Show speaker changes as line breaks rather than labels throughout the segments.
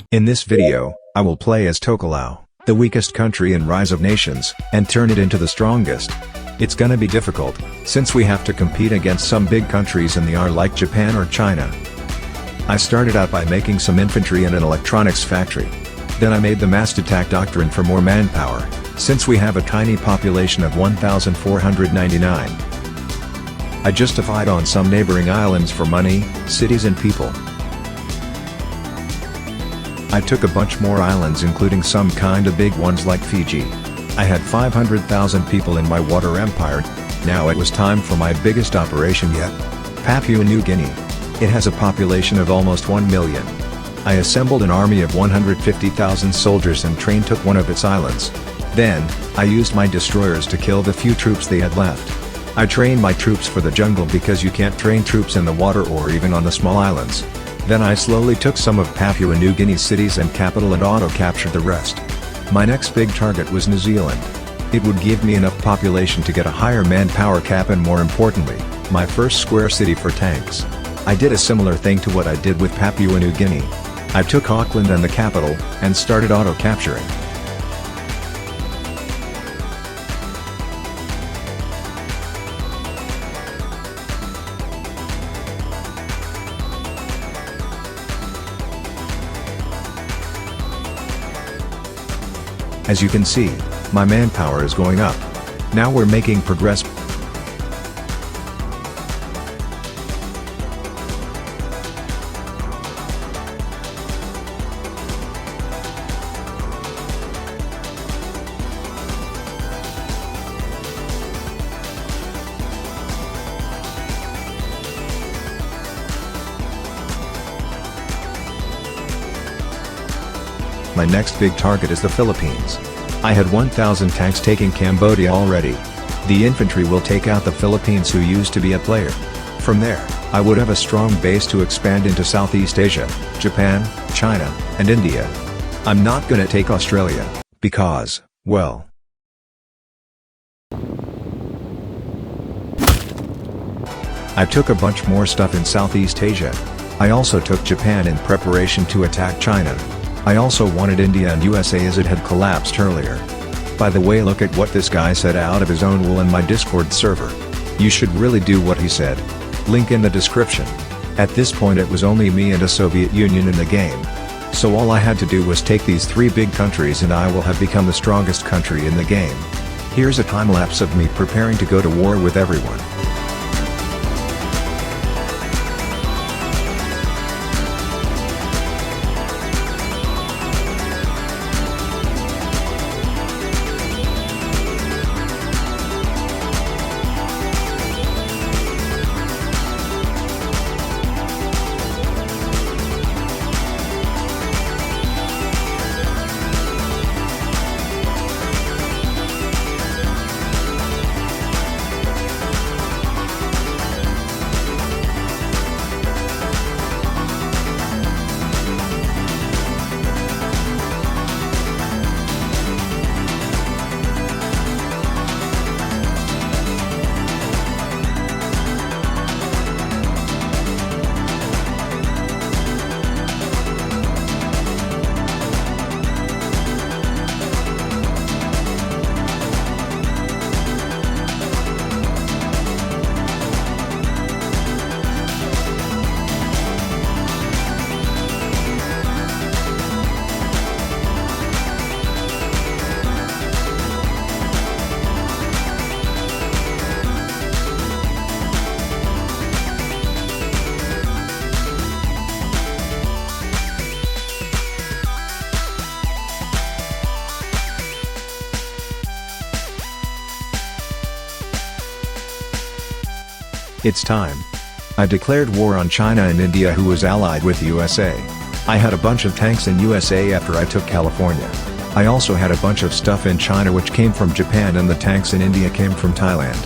In this video, I will play as Tokalau, the weakest country in Rise of Nations, and turn it into the strongest. It's gonna be difficult, since we have to compete against some big countries in the R like Japan or China. I started out by making some infantry in an electronics factory. Then I made the massed attack doctrine for more manpower, since we have a tiny population of 1,499. I justified on some neighboring islands for money, cities and people. I took a bunch more islands including some kinda big ones like Fiji. I had 500,000 people in my water empire. Now it was time for my biggest operation yet. Papua New Guinea. It has a population of almost 1 million. I assembled an army of 150,000 soldiers and took one of its islands. Then, I used my destroyers to kill the few troops they had left. I trained my troops for the jungle because you can't train troops in the water or even on the small islands. Then I slowly took some of Papua New Guinea's cities and capital and auto-captured the rest. My next big target was New Zealand. It would give me enough population to get a higher manpower cap and more importantly, my first square city for tanks. I did a similar thing to what I did with Papua New Guinea. I took Auckland and the capital, and started auto-capturing. As you can see, my manpower is going up. Now we're making progress. My next big target is the Philippines. I had 1,000 tanks taking Cambodia already. The infantry will take out the Philippines who used to be a player. From there, I would have a strong base to expand into Southeast Asia, Japan, China, and India. I'm not gonna take Australia, because, well... I took a bunch more stuff in Southeast Asia. I also took Japan in preparation to attack China. I also wanted India and USA as it had collapsed earlier. By the way, look at what this guy said out of his own wool in my Discord server. You should really do what he said. Link in the description. At this point it was only me and a Soviet Union in the game. So all I had to do was take these 3 big countries and I will have become the strongest country in the game. Here's a time lapse of me preparing to go to war with everyone. It's time. I declared war on China and India who was allied with USA. I had a bunch of tanks in USA after I took California. I also had a bunch of stuff in China which came from Japan and the tanks in India came from Thailand.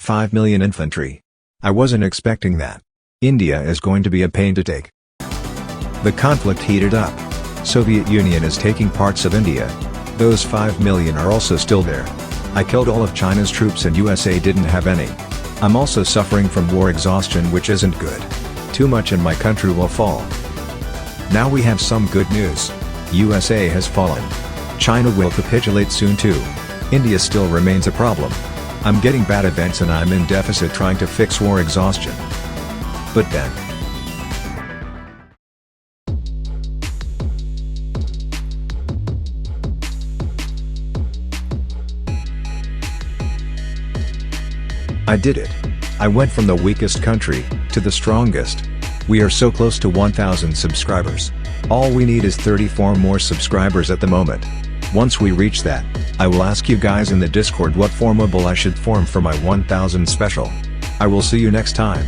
$5 million infantry. I wasn't expecting that. India is going to be a pain to take. The conflict heated up. Soviet Union is taking parts of India. Those 5 million are also still there. I killed all of China's troops and USA didn't have any. I'm also suffering from war exhaustion, which isn't good. Too much and my country will fall. Now we have some good news. USA has fallen. China will capitulate soon too. India still remains a problem. I'm getting bad events and I'm in deficit trying to fix war exhaustion. But then, I did it. I went from the weakest country to the strongest. We are so close to 1,000 subscribers. All we need is 34 more subscribers at the moment. Once we reach that, I will ask you guys in the Discord what formable I should form for my 1,000 special. I will see you next time.